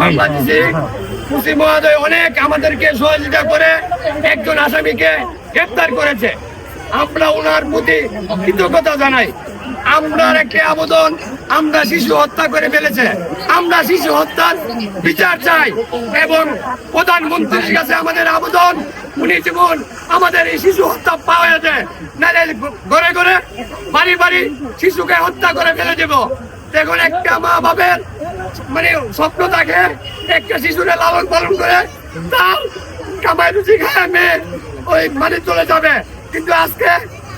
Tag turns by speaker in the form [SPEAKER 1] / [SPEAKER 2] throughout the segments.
[SPEAKER 1] মামলা দিছি মুসি মহোদয় অনেক আমাদেরকে সহযোগিতা করে একজন আসামিকে গ্রেপ্তার করেছে। আমরা ওনার প্রতি কৃতজ্ঞতা জানাই। আমরা একটি আবেদন, আমরা শিশু হত্যা করে ফেলেছে, আমরা শিশু হত্যার বিচার চাই এবং প্রধানমন্ত্রীর কাছে আমাদের আবেদন, উনি যেমন আমাদের এই শিশু হত্যা পাওয়া যায়, নাহলে ঘরে ঘরে বাড়ি বাড়ি শিশুকে হত্যা করে ফেলে দেব। এখন একটা মা বাবার মানে স্বপ্ন থাকে একটা শিশুরে লালন পালন করে তার কামাই রুচি খায় মেয়ে ওই মানে চলে যাবে, কিন্তু আজকে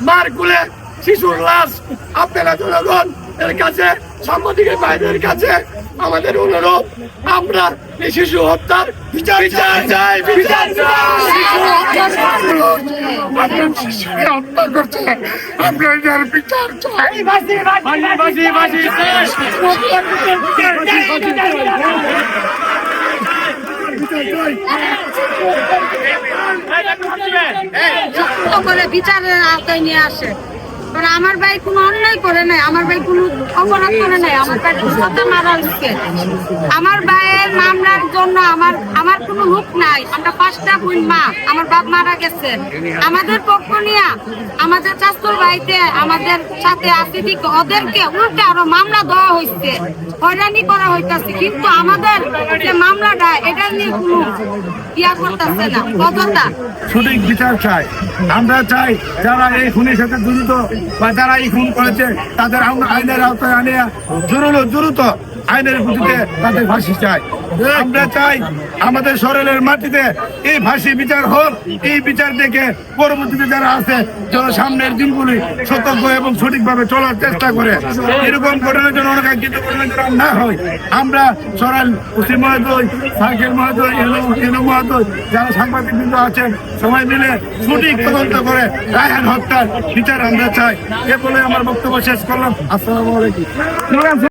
[SPEAKER 1] মার কুলে শিশুর লাশ। আপনারা জনগণ এর কাছে, সাংবাদিকের ভাইদের কাছে আমাদের অনুরোধ, আমরা এই শিশু হত্যার বিচার চাই। হত্যা করছে, আমরা এটার বিচার চাই।
[SPEAKER 2] বিচারের আওতায় নিয়ে আসে। আমার ভাই কোনো অন্যায় করে নাই, আমার ভাই কোনো অপরাধ করে নাই, আমার ভাই কোনো মারা হচ্ছে। আমার ভাইয়ের মামলার জন্য আমার কোনো লোক নাই। আমরা 5টা বোন মা, আমার বাপ মারা গেছে। আমাদের পক্ষ নিয়ে আমাদের চাচুর ভাইতে আমাদের সাথে আছে ঠিক ওদেরকে উল্টে আরো মামলা দেওয়া হয়েছে, হয়রানি করা হইতেছে। কিন্তু আমাদের যে মামলাটা এটা নিয়ে কোনো ইয়া করতেছে না, পদতা
[SPEAKER 3] সঠিক বিচার চাই। আমরা চাই যারা এই খুনের সাথে জড়িত বা যারা এই খুন করেছে তাদের আইনের আওতায় আনিয়া দ্রুত আইনের ভিত্তিতে তাদের ফাঁসি চাই। আমরা চাই আমাদের শরীরের মাটিতে এই ফাঁসি বিচার হোক। এই বিচার দেখে পরবর্তীতে যারা আছে যারা সামনের দিনগুলি সতর্ক এবং সঠিকভাবে চলার চেষ্টা করে, এরকম ঘটনার জন্য অনাকাঙ্ক্ষিত ঘটনা যেন না হয়। আমরা সরাল ওসি মহোদয়, সার্কেল মহোদয়, এনও মহোদয়, যারা সাংবাদিক বৃন্দ আছেন সবাই মিলে সঠিক তদন্ত করে রায়হান হত্যার বিচার আমরা চাই। এ বলে আমার বক্তব্য শেষ করলাম। আসসালামু আলাইকুম।